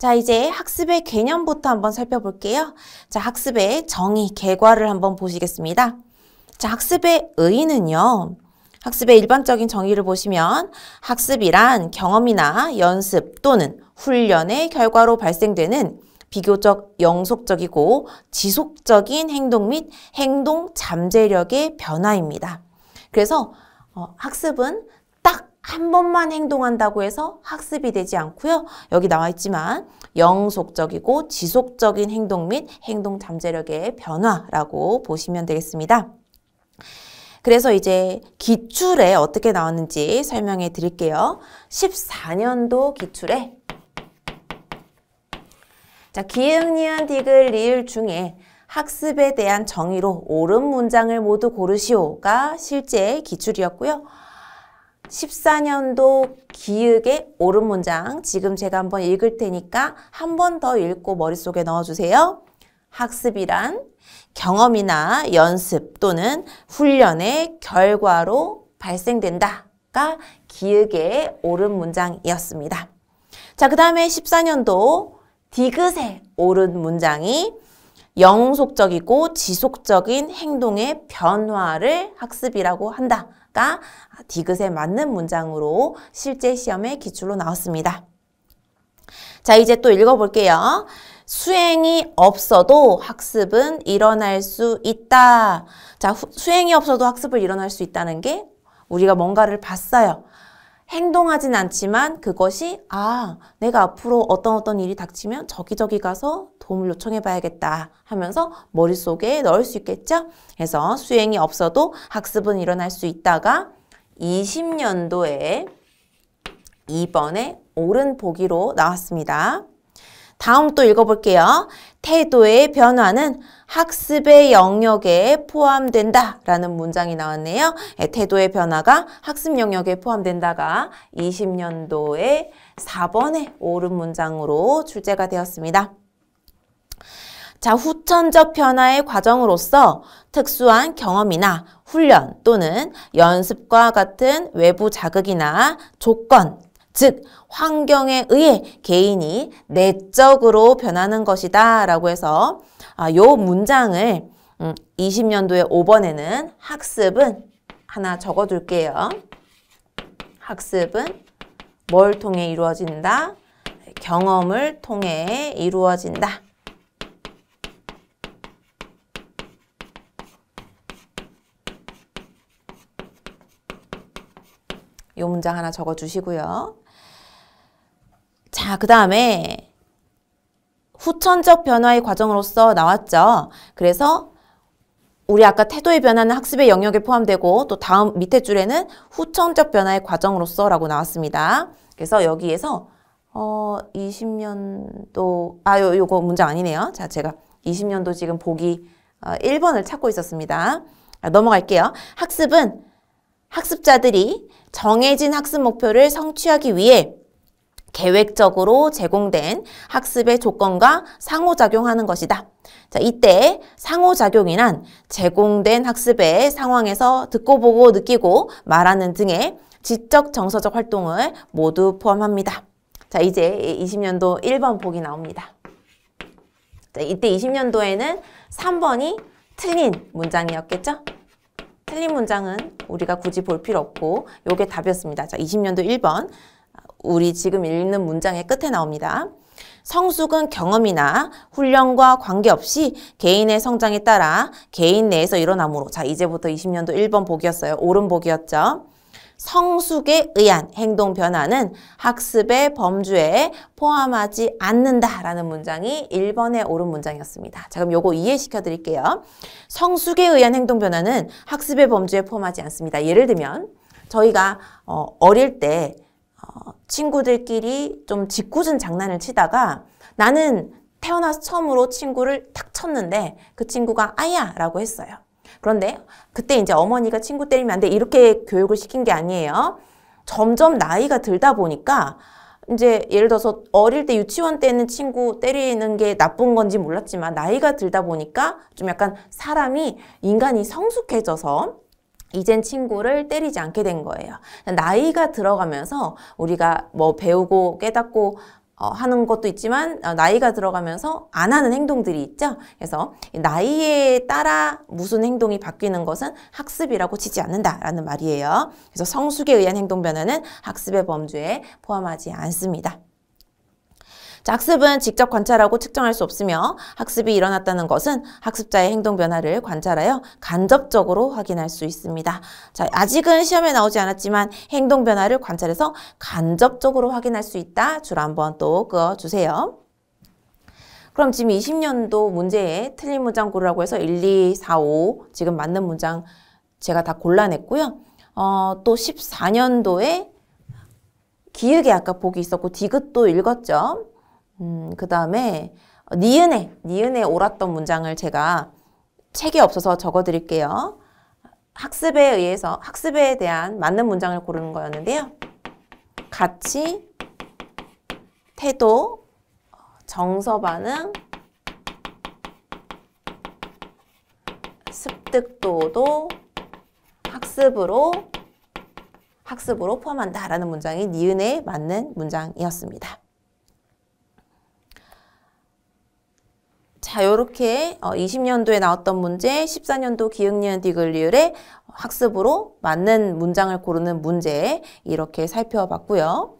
자, 이제 학습의 개념부터 한번 살펴볼게요. 자, 학습의 정의, 개괄을 한번 보시겠습니다. 자, 학습의 의의는요. 학습의 일반적인 정의를 보시면 학습이란 경험이나 연습 또는 훈련의 결과로 발생되는 비교적 영속적이고 지속적인 행동 및 행동 잠재력의 변화입니다. 그래서 학습은 딱 한 번만 행동한다고 해서 학습이 되지 않고요. 여기 나와 있지만 영속적이고 지속적인 행동 및 행동 잠재력의 변화라고 보시면 되겠습니다. 그래서 이제 기출에 어떻게 나왔는지 설명해 드릴게요. 14년도 기출에 자, 기역, 니은, 디귿, 리을 중에 학습에 대한 정의로 옳은 문장을 모두 고르시오가 실제 기출이었고요. 14년도 기역의 옳은 문장, 지금 제가 한번 읽을 테니까 한 번 더 읽고 머릿속에 넣어주세요. 학습이란 경험이나 연습 또는 훈련의 결과로 발생된다가 기역의 옳은 문장이었습니다. 자, 그 다음에 14년도 디귿의 옳은 문장이 영속적이고 지속적인 행동의 변화를 학습이라고 한다가 디귿에 맞는 문장으로 실제 시험의 기출로 나왔습니다. 자, 이제 또 읽어볼게요. 수행이 없어도 학습은 일어날 수 있다. 자, 수행이 없어도 학습을 일어날 수 있다는 게 우리가 뭔가를 봤어요. 행동하진 않지만 그것이 내가 앞으로 어떤 일이 닥치면 저기 가서 도움을 요청해 봐야겠다 하면서 머릿속에 넣을 수 있겠죠? 그래서 수행이 없어도 학습은 일어날 수 있다가 20년도에 2번에 옳은 보기로 나왔습니다. 다음 또 읽어볼게요. 태도의 변화는 학습의 영역에 포함된다 라는 문장이 나왔네요. 태도의 변화가 학습 영역에 포함된다가 20년도에 4번에 옳은 문장으로 출제가 되었습니다. 자, 후천적 변화의 과정으로서 특수한 경험이나 훈련 또는 연습과 같은 외부 자극이나 조건, 즉 환경에 의해 개인이 내적으로 변하는 것이다 라고 해서 요 문장을 20년도에 5번에는 학습은 하나 적어둘게요. 학습은 뭘 통해 이루어진다? 경험을 통해 이루어진다. 요 문장 하나 적어주시고요. 자, 그 다음에 후천적 변화의 과정으로서 나왔죠. 그래서 우리 아까 태도의 변화는 학습의 영역에 포함되고 또 다음 밑에 줄에는 후천적 변화의 과정으로서 라고 나왔습니다. 그래서 여기에서 20년도 요거 문장 아니네요. 자, 제가 20년도 지금 보기 1번을 찾고 있었습니다. 넘어갈게요. 학습은 학습자들이 정해진 학습 목표를 성취하기 위해 계획적으로 제공된 학습의 조건과 상호작용하는 것이다. 자, 이때 상호작용이란 제공된 학습의 상황에서 듣고 보고 느끼고 말하는 등의 지적 정서적 활동을 모두 포함합니다. 자, 이제 20년도 1번 보기 나옵니다. 자, 이때 20년도에는 3번이 틀린 문장이었겠죠? 틀린 문장은 우리가 굳이 볼 필요 없고 요게 답이었습니다. 자, 20년도 1번 우리 지금 읽는 문장의 끝에 나옵니다. 성숙은 경험이나 훈련과 관계없이 개인의 성장에 따라 개인 내에서 일어나므로 자, 이제부터 20년도 1번 보기였어요. 옳은 보기였죠. 성숙에 의한 행동 변화는 학습의 범주에 포함하지 않는다라는 문장이 1번의 옳은 문장이었습니다. 자, 그럼 요거 이해시켜 드릴게요. 성숙에 의한 행동 변화는 학습의 범주에 포함하지 않습니다. 예를 들면 저희가 어릴 때 친구들끼리 좀 짓궂은 장난을 치다가 나는 태어나서 처음으로 친구를 탁 쳤는데 그 친구가 아야 라고 했어요. 그런데 그때 이제 어머니가 친구 때리면 안 돼 이렇게 교육을 시킨 게 아니에요. 점점 나이가 들다 보니까 이제 예를 들어서 어릴 때 유치원 때는 친구 때리는 게 나쁜 건지 몰랐지만 나이가 들다 보니까 좀 약간 인간이 성숙해져서 이젠 친구를 때리지 않게 된 거예요. 나이가 들어가면서 우리가 뭐 배우고 깨닫고 하는 것도 있지만 나이가 들어가면서 안 하는 행동들이 있죠. 그래서 나이에 따라 무슨 행동이 바뀌는 것은 학습이라고 치지 않는다라는 말이에요. 그래서 성숙에 의한 행동 변화는 학습의 범주에 포함하지 않습니다. 자, 학습은 직접 관찰하고 측정할 수 없으며 학습이 일어났다는 것은 학습자의 행동 변화를 관찰하여 간접적으로 확인할 수 있습니다. 자, 아직은 시험에 나오지 않았지만 행동 변화를 관찰해서 간접적으로 확인할 수 있다. 줄 한번 또 그어주세요. 그럼 지금 20년도 문제에 틀린 문장 고르라고 해서 1, 2, 4, 5 지금 맞는 문장 제가 다 골라냈고요. 또 14년도에 기역에 아까 보기 있었고 디귿도 읽었죠. 그 다음에 니은에 옳았던 문장을 제가 책에 없어서 적어드릴게요. 학습에 대한 맞는 문장을 고르는 거였는데요. 가치, 태도, 정서 반응, 습득도도 학습으로 포함한다라는 문장이 니은에 맞는 문장이었습니다. 자, 이렇게 20년도에 나왔던 문제, 14년도 기역, 니은, 디귿, 리을의 학습으로 맞는 문장을 고르는 문제 이렇게 살펴봤고요.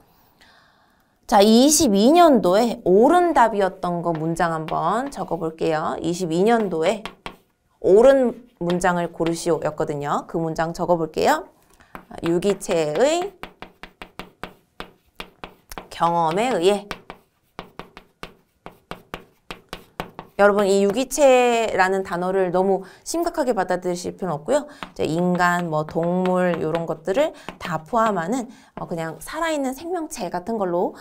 자, 22년도에 옳은 답이었던 거 문장 한번 적어볼게요. 22년도에 옳은 문장을 고르시오 였거든요. 그 문장 적어볼게요. 유기체의 경험에 의해. 여러분, 이 유기체라는 단어를 너무 심각하게 받아들이실 필요는 없고요. 이제 인간, 동물 이런 것들을 다 포함하는 그냥 살아있는 생명체 같은 걸로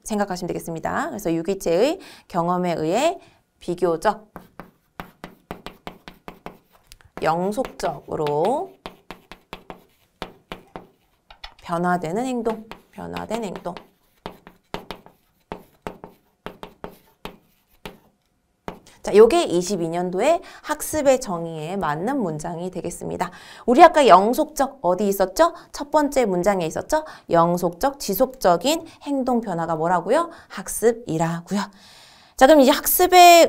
생각하시면 되겠습니다. 그래서 유기체의 경험에 의해 비교적 영속적으로 변화된 행동. 자, 요게 22년도에 학습의 정의에 맞는 문장이 되겠습니다. 우리 아까 영속적 어디 있었죠? 첫 번째 문장에 있었죠? 영속적, 지속적인 행동 변화가 뭐라고요? 학습이라고요. 자, 그럼 이제 학습의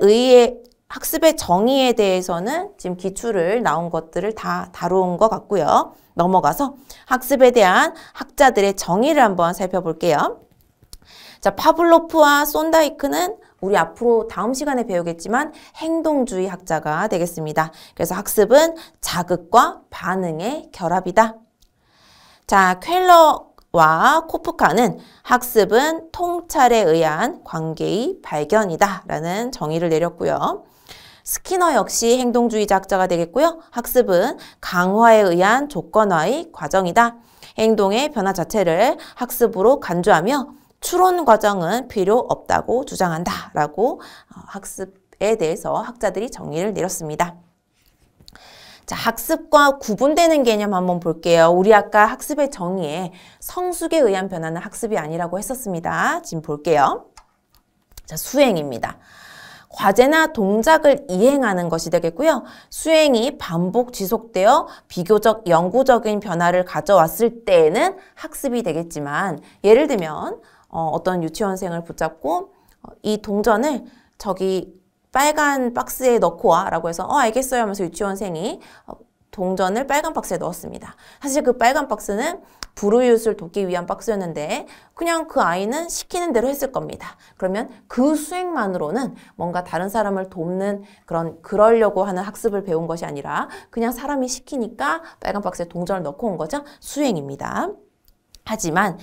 정의에 대해서는 지금 기출을 나온 것들을 다 다룬 것 같고요. 넘어가서 학습에 대한 학자들의 정의를 한번 살펴볼게요. 자, 파블로프와 손다이크는 우리 앞으로 다음 시간에 배우겠지만 행동주의 학자가 되겠습니다. 그래서 학습은 자극과 반응의 결합이다. 자, 쾰러와 코프카는 학습은 통찰에 의한 관계의 발견이다 라는 정의를 내렸고요. 스키너 역시 행동주의자 학자가 되겠고요. 학습은 강화에 의한 조건화의 과정이다. 행동의 변화 자체를 학습으로 간주하며 추론 과정은 필요 없다고 주장한다 라고 학습에 대해서 학자들이 정의를 내렸습니다. 자, 학습과 구분되는 개념 한번 볼게요. 우리 아까 학습의 정의에 성숙에 의한 변화는 학습이 아니라고 했었습니다. 지금 볼게요. 자, 수행입니다. 과제나 동작을 이행하는 것이 되겠고요. 수행이 반복 지속되어 비교적 영구적인 변화를 가져왔을 때에는 학습이 되겠지만, 예를 들면 어떤 유치원생을 붙잡고 이 동전을 저기 빨간 박스에 넣고 와 라고 해서 알겠어요 하면서 유치원생이 동전을 빨간 박스에 넣었습니다. 사실 그 빨간 박스는 불우이웃을 돕기 위한 박스였는데 그냥 그 아이는 시키는 대로 했을 겁니다. 그러면 그 수행만으로는 뭔가 다른 사람을 돕는 그러려고 하는 학습을 배운 것이 아니라 그냥 사람이 시키니까 빨간 박스에 동전을 넣고 온 거죠. 수행입니다. 하지만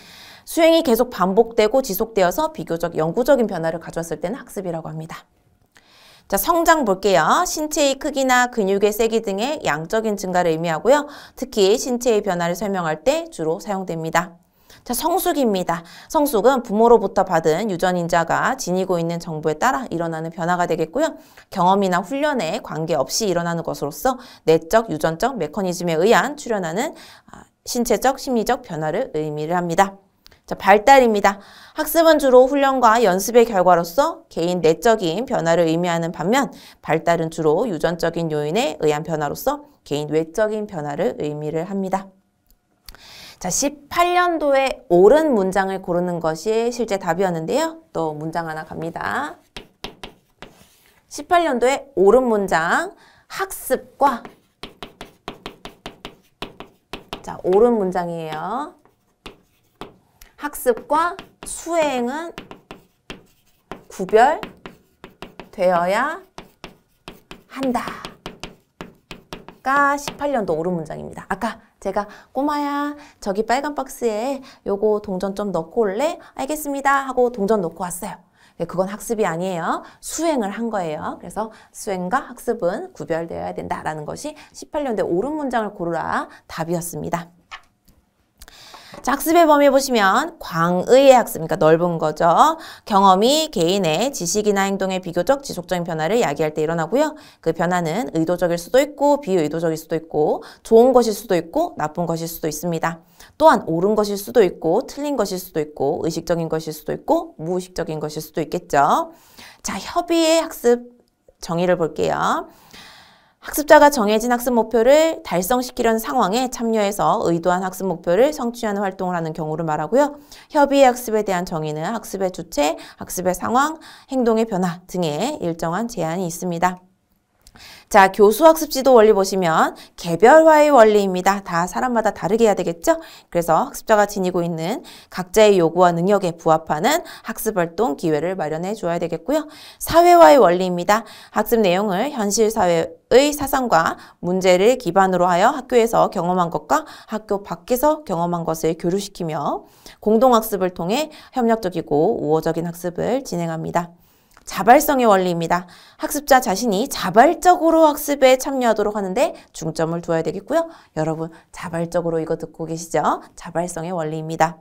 수행이 계속 반복되고 지속되어서 비교적 영구적인 변화를 가져왔을 때는 학습이라고 합니다. 자, 성장 볼게요. 신체의 크기나 근육의 세기 등의 양적인 증가를 의미하고요. 특히 신체의 변화를 설명할 때 주로 사용됩니다. 자, 성숙입니다. 성숙은 부모로부터 받은 유전인자가 지니고 있는 정보에 따라 일어나는 변화가 되겠고요. 경험이나 훈련에 관계없이 일어나는 것으로서 내적, 유전적 메커니즘에 의한 출현하는 신체적, 심리적 변화를 의미를 합니다. 자, 발달입니다. 학습은 주로 훈련과 연습의 결과로서 개인 내적인 변화를 의미하는 반면 발달은 주로 유전적인 요인에 의한 변화로서 개인 외적인 변화를 의미를 합니다. 자, 18년도에 옳은 문장을 고르는 것이 실제 답이었는데요. 또 문장 하나 갑니다. 18년도에 옳은 문장, 학습과 자, 옳은 문장이에요. 학습과 수행은 구별되어야 한다. 가 18년도 옳은 문장입니다. 아까 제가 꼬마야 저기 빨간 박스에 요거 동전 좀 넣고 올래? 알겠습니다 하고 동전 넣고 왔어요. 그건 학습이 아니에요. 수행을 한 거예요. 그래서 수행과 학습은 구별되어야 된다라는 것이 18년도에 옳은 문장을 고르라 답이었습니다. 자, 학습의 범위 보시면 광의의 학습, 그러니까 넓은 거죠. 경험이 개인의 지식이나 행동의 비교적 지속적인 변화를 야기할 때 일어나고요. 그 변화는 의도적일 수도 있고 비의도적일 수도 있고 좋은 것일 수도 있고 나쁜 것일 수도 있습니다. 또한 옳은 것일 수도 있고 틀린 것일 수도 있고 의식적인 것일 수도 있고 무의식적인 것일 수도 있겠죠. 자, 협의의 학습 정의를 볼게요. 학습자가 정해진 학습 목표를 달성시키려는 상황에 참여해서 의도한 학습 목표를 성취하는 활동을 하는 경우를 말하고요. 협의의 학습에 대한 정의는 학습의 주체, 학습의 상황, 행동의 변화 등의 일정한 제한이 있습니다. 자, 교수학습 지도 원리 보시면 개별화의 원리입니다. 다 사람마다 다르게 해야 되겠죠? 그래서 학습자가 지니고 있는 각자의 요구와 능력에 부합하는 학습활동 기회를 마련해 줘야 되겠고요. 사회화의 원리입니다. 학습 내용을 현실 사회의 사상과 문제를 기반으로 하여 학교에서 경험한 것과 학교 밖에서 경험한 것을 교류시키며 공동학습을 통해 협력적이고 우호적인 학습을 진행합니다. 자발성의 원리입니다. 학습자 자신이 자발적으로 학습에 참여하도록 하는데 중점을 두어야 되겠고요. 여러분 자발적으로 이거 듣고 계시죠? 자발성의 원리입니다.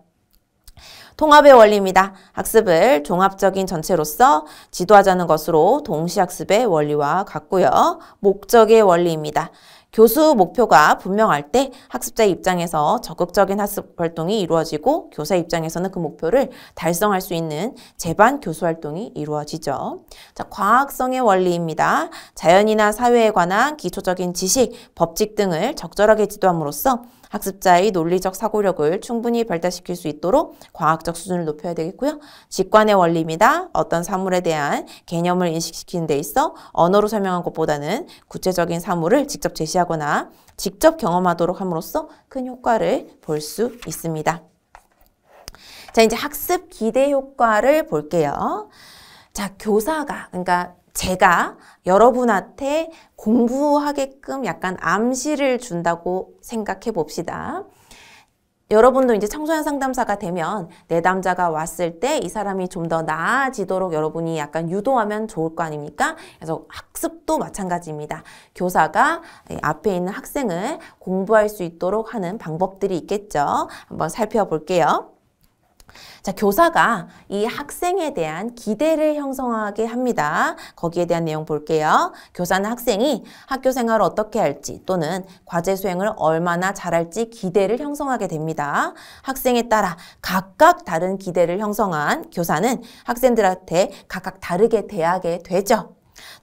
통합의 원리입니다. 학습을 종합적인 전체로서 지도하자는 것으로 동시학습의 원리와 같고요. 목적의 원리입니다. 교수 목표가 분명할 때 학습자 입장에서 적극적인 학습 활동이 이루어지고 교사 입장에서는 그 목표를 달성할 수 있는 제반 교수 활동이 이루어지죠. 자, 과학성의 원리입니다. 자연이나 사회에 관한 기초적인 지식, 법칙 등을 적절하게 지도함으로써 학습자의 논리적 사고력을 충분히 발달시킬 수 있도록 과학적 수준을 높여야 되겠고요. 직관의 원리입니다. 어떤 사물에 대한 개념을 인식시키는 데 있어 언어로 설명한 것보다는 구체적인 사물을 직접 제시하거나 직접 경험하도록 함으로써 큰 효과를 볼 수 있습니다. 자, 이제 학습 기대 효과를 볼게요. 자, 교사가, 그러니까 제가 여러분한테 공부하게끔 약간 암시를 준다고 생각해 봅시다. 여러분도 이제 청소년 상담사가 되면 내담자가 왔을 때 이 사람이 좀 더 나아지도록 여러분이 약간 유도하면 좋을 거 아닙니까? 그래서 학습도 마찬가지입니다. 교사가 앞에 있는 학생을 공부할 수 있도록 하는 방법들이 있겠죠. 한번 살펴볼게요. 자, 교사가 이 학생에 대한 기대를 형성하게 합니다. 거기에 대한 내용 볼게요. 교사는 학생이 학교 생활을 어떻게 할지 또는 과제 수행을 얼마나 잘할지 기대를 형성하게 됩니다. 학생에 따라 각각 다른 기대를 형성한 교사는 학생들한테 각각 다르게 대하게 되죠.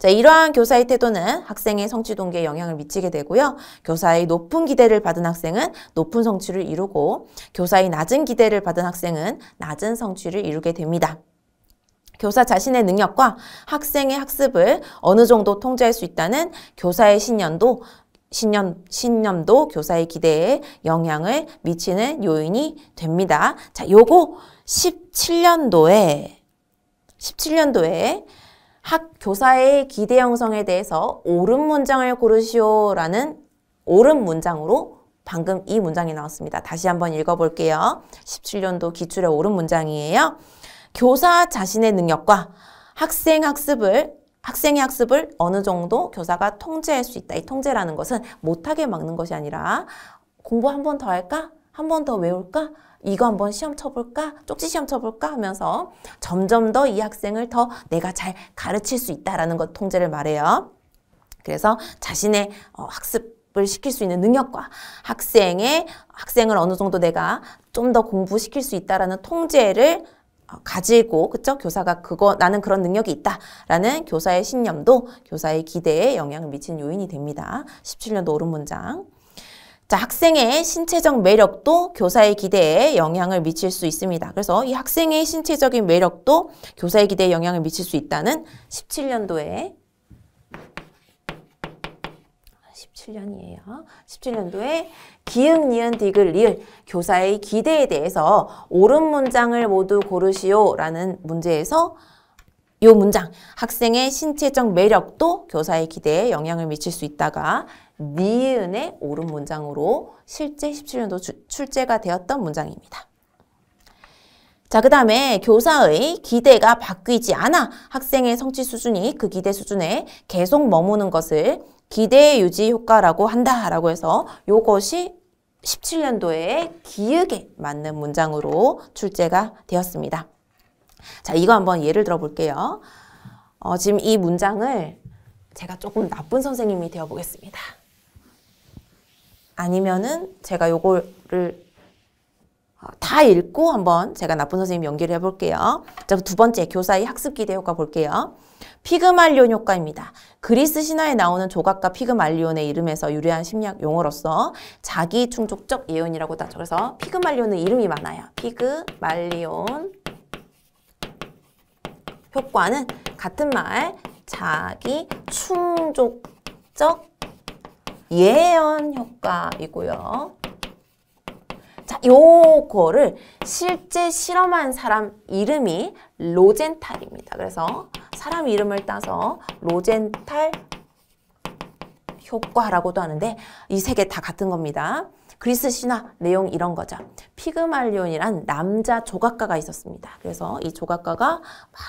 자, 이러한 교사의 태도는 학생의 성취 동기에 영향을 미치게 되고요. 교사의 높은 기대를 받은 학생은 높은 성취를 이루고 교사의 낮은 기대를 받은 학생은 낮은 성취를 이루게 됩니다. 교사 자신의 능력과 학생의 학습을 어느 정도 통제할 수 있다는 교사의 신념도 교사의 기대에 영향을 미치는 요인이 됩니다. 자, 요거 17년도에 교사의 기대 형성에 대해서 옳은 문장을 고르시오라는 옳은 문장으로 방금 이 문장이 나왔습니다. 다시 한번 읽어볼게요. 17년도 기출의 옳은 문장이에요. 교사 자신의 능력과 학생의 학습을 어느 정도 교사가 통제할 수 있다. 이 통제라는 것은 못하게 막는 것이 아니라 공부 한 번 더 할까? 한 번 더 외울까? 이거 한번 시험 쳐볼까? 쪽지 시험 쳐볼까? 하면서 점점 더 이 학생을 더 내가 잘 가르칠 수 있다라는 것 통제를 말해요. 그래서 자신의 학습을 시킬 수 있는 능력과 학생을 어느 정도 내가 좀 더 공부시킬 수 있다라는 통제를 가지고, 그쵸? 교사가 나는 그런 능력이 있다라는 교사의 신념도 교사의 기대에 영향을 미치는 요인이 됩니다. 17년도 옳은 문장. 자, 학생의 신체적 매력도 교사의 기대에 영향을 미칠 수 있습니다. 그래서 이 학생의 신체적인 매력도 교사의 기대에 영향을 미칠 수 있다는 17년도에 17년도에 기역, 니은, 디귿, 리을 교사의 기대에 대해서 옳은 문장을 모두 고르시오 라는 문제에서 이 문장, 학생의 신체적 매력도 교사의 기대에 영향을 미칠 수 있다가 니은의 옳은 문장으로 실제 17년도 출제가 되었던 문장입니다. 자, 그 다음에 교사의 기대가 바뀌지 않아 학생의 성취 수준이 그 기대 수준에 계속 머무는 것을 기대 유지 효과라고 한다라고 해서 이것이 17년도에 기역에 맞는 문장으로 출제가 되었습니다. 자, 이거 한번 예를 들어 볼게요. 지금 이 문장을 제가 조금 나쁜 선생님이 되어 보겠습니다. 아니면은 제가 요거를 다 읽고 한번 제가 나쁜 선생님 연기를 해볼게요. 자, 두 번째 교사의 학습 기대 효과 볼게요. 피그말리온 효과입니다. 그리스 신화에 나오는 조각가 피그말리온의 이름에서 유래한 심리학 용어로서 자기 충족적 예언이라고 하죠. 그래서 피그말리온은 이름이 많아요. 피그말리온 효과는 같은 말 자기 충족적 예언 효과이고요. 자, 요거를 실제 실험한 사람 이름이 로젠탈입니다. 그래서 사람 이름을 따서 로젠탈 효과라고도 하는데 이 세 개 다 같은 겁니다. 그리스 신화 내용 이런 거죠. 피그말리온이란 남자 조각가가 있었습니다. 그래서 이 조각가가 막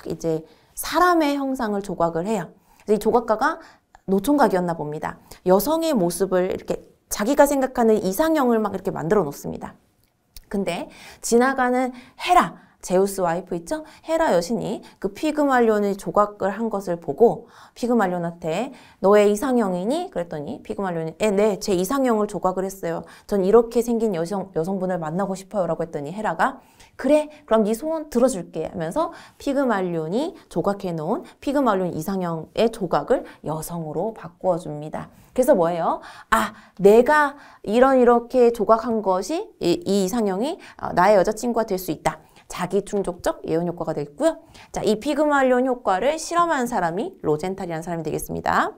이제 사람의 형상을 조각을 해요. 그래서 이 조각가가 노총각이었나 봅니다. 여성의 모습을 이렇게 자기가 생각하는 이상형을 막 이렇게 만들어 놓습니다. 근데 지나가는 헤라, 제우스 와이프 있죠? 헤라 여신이 그 피그말리온의 조각을 한 것을 보고 피그말리온한테 너의 이상형이니? 그랬더니 피그말리온이 네, 제 이상형을 조각을 했어요. 전 이렇게 생긴 여성분을 만나고 싶어요. 라고 했더니 헤라가 그래, 그럼 네 소원 들어줄게 하면서 피그말리온이 조각해 놓은 피그말리온 이상형의 조각을 여성으로 바꾸어 줍니다. 그래서 뭐예요? 아, 내가 이렇게 조각한 것이 이 이상형이 나의 여자친구가 될 수 있다. 자기 충족적 예언 효과가 되겠고요. 자, 이 피그말리온 효과를 실험한 사람이 로젠탈이라는 사람이 되겠습니다.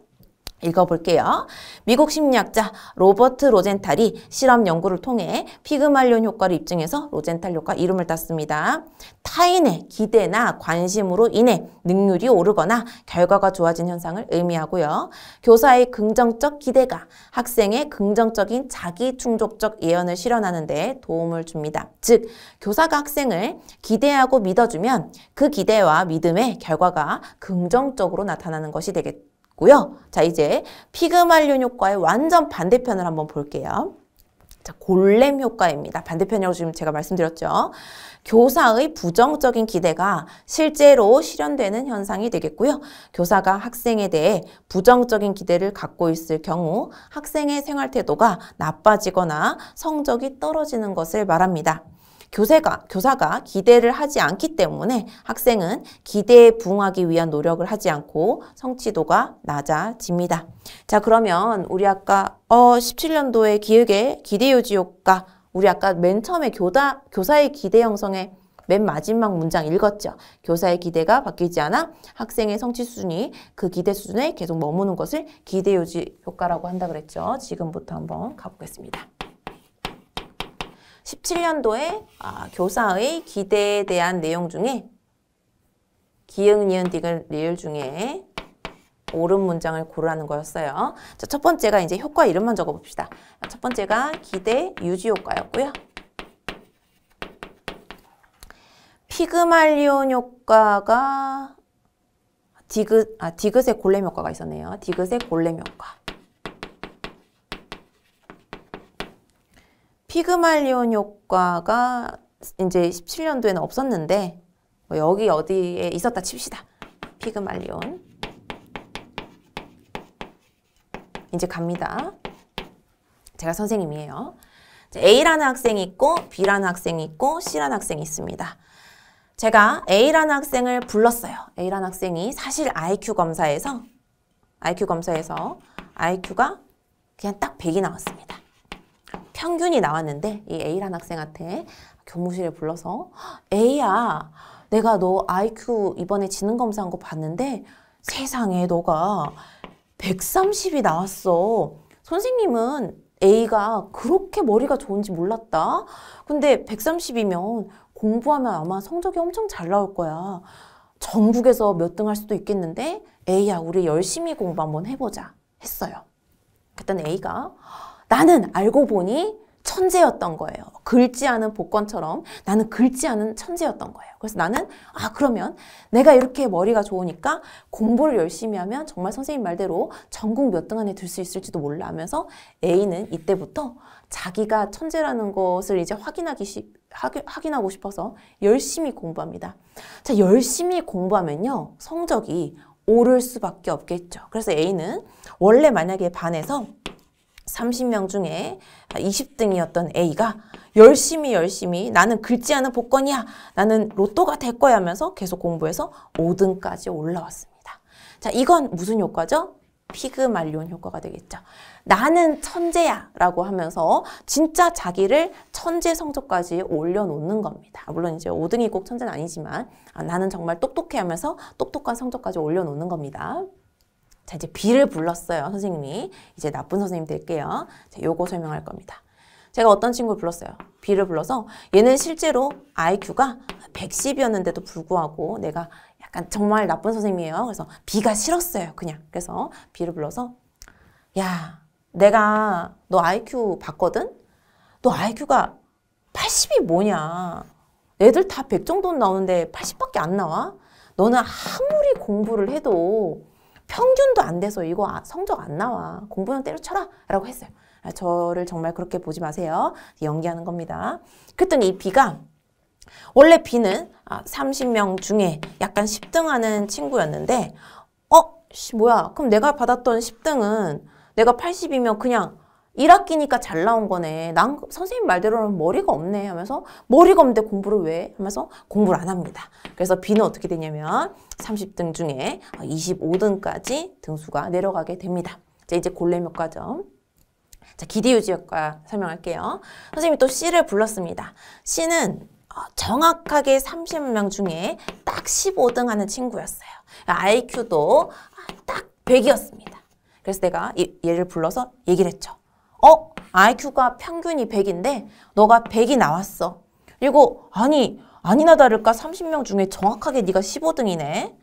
읽어볼게요. 미국 심리학자 로버트 로젠탈이 실험 연구를 통해 피그말리온 효과를 입증해서 로젠탈 효과 이름을 땄습니다. 타인의 기대나 관심으로 인해 능률이 오르거나 결과가 좋아진 현상을 의미하고요. 교사의 긍정적 기대가 학생의 긍정적인 자기 충족적 예언을 실현하는 데 도움을 줍니다. 즉, 교사가 학생을 기대하고 믿어주면 그 기대와 믿음의 결과가 긍정적으로 나타나는 것이 되겠습니다. 고요. 자, 이제 피그말리온 효과의 완전 반대편을 한번 볼게요. 자, 골렘 효과입니다. 반대편이라고 지금 제가 말씀드렸죠. 교사의 부정적인 기대가 실제로 실현되는 현상이 되겠고요. 교사가 학생에 대해 부정적인 기대를 갖고 있을 경우 학생의 생활 태도가 나빠지거나 성적이 떨어지는 것을 말합니다. 교사가 기대를 하지 않기 때문에 학생은 기대에 부응하기 위한 노력을 하지 않고 성취도가 낮아집니다. 자, 그러면 우리 아까 17년도에 기획의 기대유지 효과, 우리 아까 맨 처음에 교사의 기대 형성의 맨 마지막 문장 읽었죠. 교사의 기대가 바뀌지 않아 학생의 성취 수준이 그 기대 수준에 계속 머무는 것을 기대유지 효과라고 한다 그랬죠. 지금부터 한번 가보겠습니다. 17년도에 교사의 기대에 대한 내용 중에 기역, 니은, 디귿, 리을 중에 옳은 문장을 고르라는 거였어요. 자, 첫 번째가 이제 효과 이름만 적어봅시다. 첫 번째가 기대 유지 효과였고요. 피그말리온 효과가 디귿의 골렘 효과가 있었네요. 디귿의 골렘 효과. 피그말리온 효과가 이제 17년도에는 없었는데 여기 어디에 있었다 칩시다. 피그말리온. 이제 갑니다. 제가 선생님이에요. A라는 학생이 있고 B라는 학생이 있고 C라는 학생이 있습니다. 제가 A라는 학생을 불렀어요. A라는 학생이 사실 IQ 검사에서 IQ가 그냥 딱 100이 나왔습니다. 평균이 나왔는데 이 A라는 학생한테 교무실에 불러서 A야, 내가 너 IQ 이번에 지능검사한 거 봤는데 세상에 너가 130이 나왔어. 선생님은 A가 그렇게 머리가 좋은지 몰랐다. 근데 130이면 공부하면 아마 성적이 엄청 잘 나올 거야. 전국에서 몇 등 할 수도 있겠는데 A야, 우리 열심히 공부 한번 해보자 했어요. 그랬더니 A가 나는 알고 보니 천재였던 거예요. 긁지 않은 복권처럼 나는 긁지 않은 천재였던 거예요. 그래서 나는 그러면 내가 이렇게 머리가 좋으니까 공부를 열심히 하면 정말 선생님 말대로 전국 몇 등 안에 들 수 있을지도 몰라 하면서 A는 이때부터 자기가 천재라는 것을 이제 확인하고 싶어서 열심히 공부합니다. 자, 열심히 공부하면요, 성적이 오를 수밖에 없겠죠. 그래서 A는 원래 만약에 반에서 30명 중에 20등이었던 A가 열심히 나는 긁지 않은 복권이야, 나는 로또가 될 거야 하면서 계속 공부해서 5등까지 올라왔습니다. 자, 이건 무슨 효과죠? 피그말리온 효과가 되겠죠. 나는 천재야 라고 하면서 진짜 자기를 천재 성적까지 올려놓는 겁니다. 물론 이제 5등이 꼭 천재는 아니지만 나는 정말 똑똑해 하면서 똑똑한 성적까지 올려놓는 겁니다. 자, 이제 B를 불렀어요. 선생님이. 이제 나쁜 선생님 될게요. 자, 요거 설명할 겁니다. 제가 어떤 친구를 불렀어요. B를 불러서 얘는 실제로 IQ가 110이었는데도 불구하고 내가 약간 정말 나쁜 선생님이에요. 그래서 B가 싫었어요. 그냥. 그래서 B를 불러서 야, 내가 너 IQ 봤거든? 너 IQ가 80이 뭐냐? 애들 다 100 정도는 나오는데 80밖에 안 나와? 너는 아무리 공부를 해도 평균도 안 돼서 이거 성적 안 나와. 공부는 때려쳐라 라고 했어요. 저를 정말 그렇게 보지 마세요. 연기하는 겁니다. 그랬더니 이 B가 원래 B는 30명 중에 약간 10등 하는 친구였는데 뭐야, 그럼 내가 받았던 10등은 내가 80이면 그냥 1학기니까 잘 나온 거네. 난 선생님 말대로는 머리가 없네 하면서 머리가 없는데 공부를 왜 해? 하면서 공부를 안 합니다. 그래서 B는 어떻게 되냐면 30등 중에 25등까지 등수가 내려가게 됩니다. 자, 이제 골렘 효과죠. 자, 기대유지 효과 설명할게요. 선생님이 또 C를 불렀습니다. C는 정확하게 30명 중에 딱 15등 하는 친구였어요. IQ도 딱 100이었습니다. 그래서 내가 얘를 불러서 얘기를 했죠. IQ가 평균이 100인데 너가 100이 나왔어. 그리고 아니나 다를까 30명 중에 정확하게 네가 15등이네.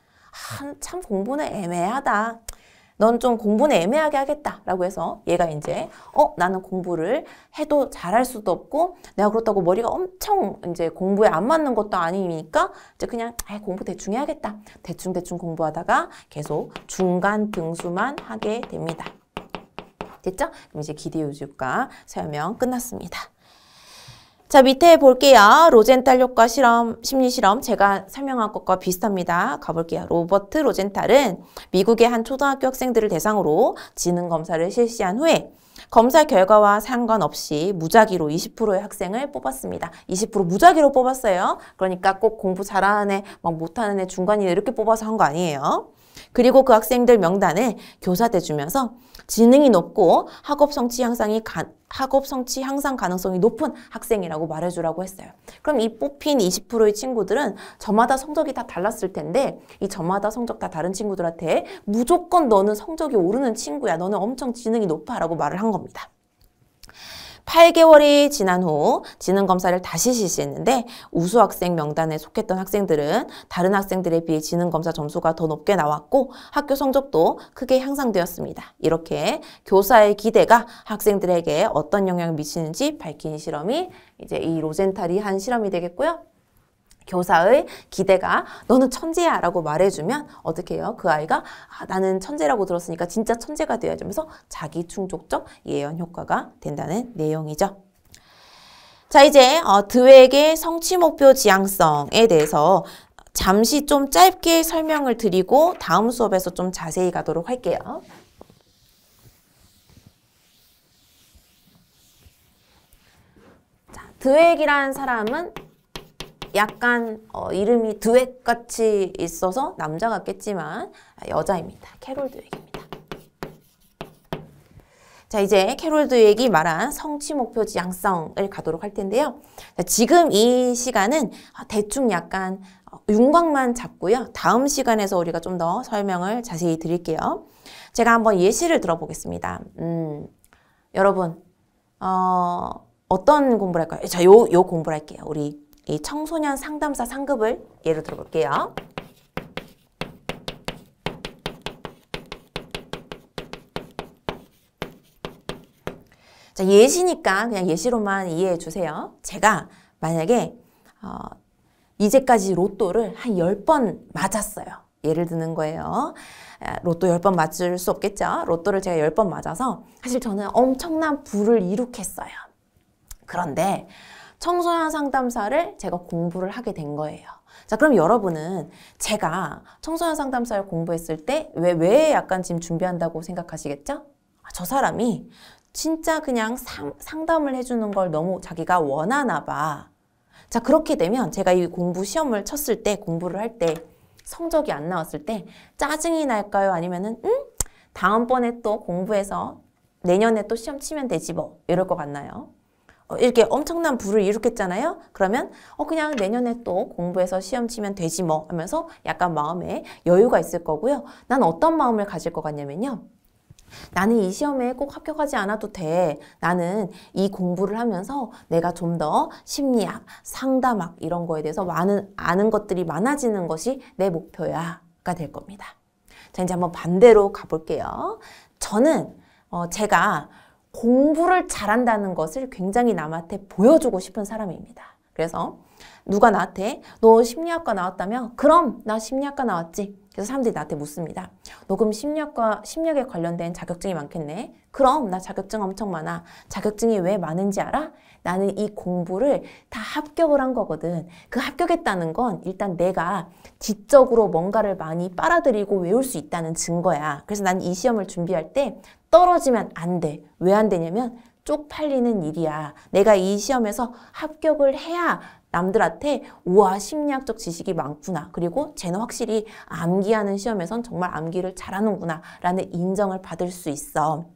참 공부는 애매하다. 넌 좀 공부는 애매하게 하겠다 라고 해서 얘가 이제 나는 공부를 해도 잘할 수도 없고 내가 그렇다고 머리가 엄청 이제 공부에 안 맞는 것도 아니니까 이제 그냥 공부 대충 해야겠다. 대충 공부하다가 계속 중간 등수만 하게 됩니다. 됐죠? 그럼 이제 기대유지효과 설명 끝났습니다. 자, 밑에 볼게요. 로젠탈 효과 실험, 심리실험 제가 설명한 것과 비슷합니다. 가볼게요. 로버트 로젠탈은 미국의 한 초등학교 학생들을 대상으로 지능검사를 실시한 후에 검사 결과와 상관없이 무작위로 20%의 학생을 뽑았습니다. 20% 무작위로 뽑았어요. 그러니까 꼭 공부 잘하는 애, 막 못하는 애, 중간이네 이렇게 뽑아서 한 거 아니에요. 그리고 그 학생들 명단을 교사대 주면서 지능이 높고 학업 성취 향상 가능성이 높은 학생이라고 말해주라고 했어요. 그럼 이 뽑힌 20%의 친구들은 저마다 성적이 다 달랐을 텐데 이 저마다 성적 다 다른 친구들한테 무조건 너는 성적이 오르는 친구야. 너는 엄청 지능이 높아 라고 말을 한 겁니다. 8개월이 지난 후 지능검사를 다시 실시했는데 우수 학생 명단에 속했던 학생들은 다른 학생들에 비해 지능검사 점수가 더 높게 나왔고 학교 성적도 크게 향상되었습니다. 이렇게 교사의 기대가 학생들에게 어떤 영향을 미치는지 밝힌 실험이 이제 이 로젠탈이 한 실험이 되겠고요. 교사의 기대가 너는 천재야 라고 말해주면 어떻게 해요? 그 아이가 나는 천재라고 들었으니까 진짜 천재가 되어야지 하면서 자기 충족적 예언 효과가 된다는 내용이죠. 자, 이제 드웩의 성취 목표 지향성에 대해서 잠시 좀 짧게 설명을 드리고 다음 수업에서 좀 자세히 가도록 할게요. 자, 드웩이라는 사람은 약간 이름이 드웩같이 있어서 남자 같겠지만 여자입니다. 캐롤 드웩입니다. 자, 이제 캐롤 드웨이기 말한 성취 목표 지향성을 가도록 할 텐데요. 자, 지금 이 시간은 대충 약간 윤곽만 잡고요. 다음 시간에서 우리가 좀 더 설명을 자세히 드릴게요. 제가 한번 예시를 들어보겠습니다. 여러분, 어떤 공부를 할까요? 자, 요 공부를 할게요. 우리 이 청소년 상담사 상급을 예로 들어볼게요. 자, 예시니까 그냥 예시로만 이해해 주세요. 제가 만약에 이제까지 로또를 한 10번 맞았어요. 예를 드는 거예요. 로또 10번 맞을 수 없겠죠. 로또를 제가 10번 맞아서 사실 저는 엄청난 부를 이룩했어요. 그런데 청소년 상담사를 제가 공부를 하게 된 거예요. 자, 그럼 여러분은 제가 청소년 상담사를 공부했을 때 왜 약간 지금 준비한다고 생각하시겠죠? 저 사람이 진짜 그냥 상담을 해주는 걸 너무 자기가 원하나 봐. 자, 그렇게 되면 제가 이 공부 시험을 쳤을 때, 공부를 할 때 성적이 안 나왔을 때 짜증이 날까요? 아니면은 다음번에 또 공부해서 내년에 또 시험 치면 되지 뭐 이럴 것 같나요? 이렇게 엄청난 부를 이룩했잖아요. 그러면 그냥 내년에 또 공부해서 시험 치면 되지 뭐 하면서 약간 마음에 여유가 있을 거고요. 난 어떤 마음을 가질 것 같냐면요. 나는 이 시험에 꼭 합격하지 않아도 돼. 나는 이 공부를 하면서 내가 좀 더 심리학, 상담학 이런 거에 대해서 아는 것들이 많아지는 것이 내 목표야가 될 겁니다. 자, 이제 한번 반대로 가볼게요. 저는 제가 공부를 잘한다는 것을 굉장히 남한테 보여주고 싶은 사람입니다. 그래서 누가 나한테 너 심리학과 나왔다며? 그럼 나 심리학과 나왔지. 그래서 사람들이 나한테 묻습니다. 너 그럼 심리학에 관련된 자격증이 많겠네? 그럼 나 자격증 엄청 많아. 자격증이 왜 많은지 알아? 나는 이 공부를 다 합격을 한 거거든. 그 합격했다는 건 일단 내가 지적으로 뭔가를 많이 빨아들이고 외울 수 있다는 증거야. 그래서 난 이 시험을 준비할 때 떨어지면 안 돼. 왜 안 되냐면 쪽팔리는 일이야. 내가 이 시험에서 합격을 해야 남들한테 우와 심리학적 지식이 많구나. 그리고 쟤는 확실히 암기하는 시험에선 정말 암기를 잘하는구나 라는 인정을 받을 수 있어.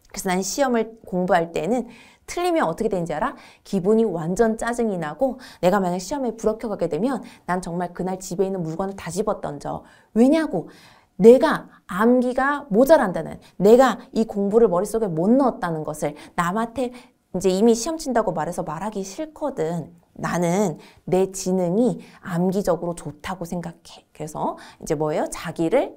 그래서 난 시험을 공부할 때는 틀리면 어떻게 되는지 알아? 기분이 완전 짜증이 나고 내가 만약 시험에 불합격하게 되면 난 정말 그날 집에 있는 물건을 다 집어던져. 왜냐고? 내가 암기가 모자란다는, 내가 이 공부를 머릿속에 못 넣었다는 것을 남한테 이제 이미 시험 친다고 말해서 말하기 싫거든. 나는 내 지능이 암기적으로 좋다고 생각해. 그래서 이제 뭐예요?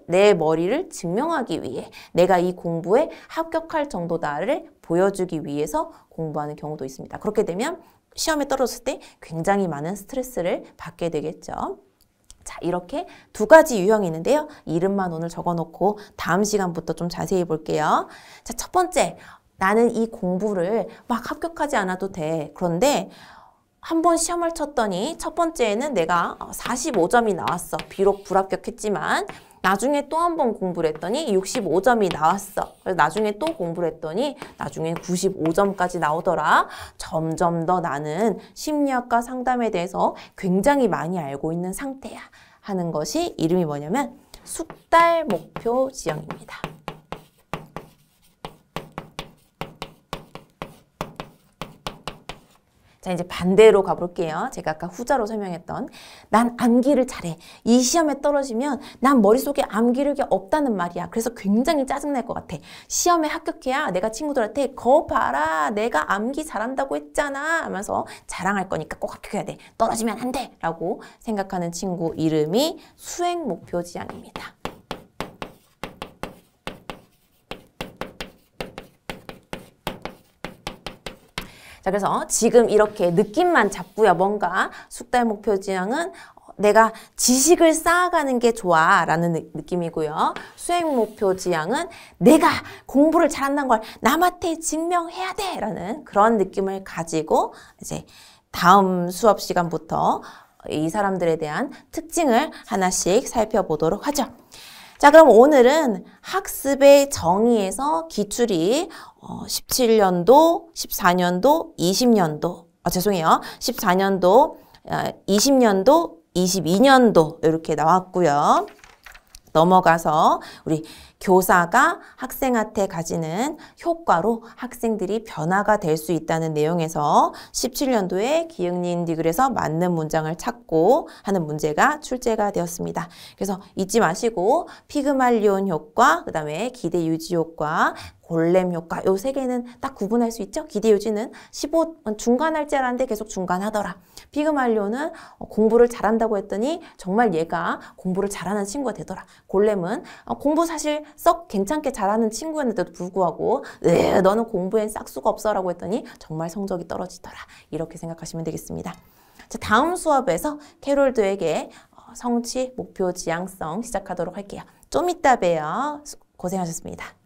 내 머리를 증명하기 위해 내가 이 공부에 합격할 정도다를 보여주기 위해서 공부하는 경우도 있습니다. 그렇게 되면 시험에 떨어졌을 때 굉장히 많은 스트레스를 받게 되겠죠. 자, 이렇게 두 가지 유형이 있는데요. 이름만 오늘 적어놓고 다음 시간부터 좀 자세히 볼게요. 자, 첫 번째, 나는 이 공부를 막 합격하지 않아도 돼. 그런데 한 번 시험을 쳤더니 첫 번째에는 내가 45점이 나왔어. 비록 불합격했지만 나중에 또 한 번 공부를 했더니 65점이 나왔어. 그래서 나중에 또 공부를 했더니 나중에 95점까지 나오더라. 점점 더 나는 심리학과 상담에 대해서 굉장히 많이 알고 있는 상태야. 하는 것이 이름이 뭐냐면 숙달 목표 지형입니다. 자, 이제 반대로 가볼게요. 제가 아까 후자로 설명했던 난 암기를 잘해. 이 시험에 떨어지면 난 머릿속에 암기력이 없다는 말이야. 그래서 굉장히 짜증날 것 같아. 시험에 합격해야 내가 친구들한테 거 봐라. 내가 암기 잘한다고 했잖아. 하면서 자랑할 거니까 꼭 합격해야 돼. 떨어지면 안 돼. 라고 생각하는 친구 이름이 수행 목표 지향입니다. 자, 그래서 지금 이렇게 느낌만 잡고요. 뭔가 숙달 목표 지향은 내가 지식을 쌓아가는 게 좋아 라는 느낌이고요. 수행 목표 지향은 내가 공부를 잘한다는 걸 남한테 증명해야 돼 라는 그런 느낌을 가지고 이제 다음 수업 시간부터 이 사람들에 대한 특징을 하나씩 살펴보도록 하죠. 자, 그럼 오늘은 학습의 정의에서 기출이 17년도, 14년도, 20년도, 죄송해요. 14년도, 20년도, 22년도 이렇게 나왔고요. 넘어가서 우리 교사가 학생한테 가지는 효과로 학생들이 변화가 될 수 있다는 내용에서 17년도에 기흥린 디귿에서 맞는 문장을 찾고 하는 문제가 출제가 되었습니다. 그래서 잊지 마시고 피그말리온 효과, 그 다음에 기대 유지 효과, 골렘 효과 요 세 개는 딱 구분할 수 있죠. 기대 유지는 15 중간할 줄 알았는데 계속 중간하더라. 피그말리온은 공부를 잘한다고 했더니 정말 얘가 공부를 잘하는 친구가 되더라. 골렘은 공부 사실 썩 괜찮게 잘하는 친구였는데도 불구하고 너는 공부엔 싹수가 없어 라고 했더니 정말 성적이 떨어지더라. 이렇게 생각하시면 되겠습니다. 자, 다음 수업에서 캐롤 드웨이의 성취, 목표, 지향성 시작하도록 할게요. 좀 이따 봬요. 고생하셨습니다.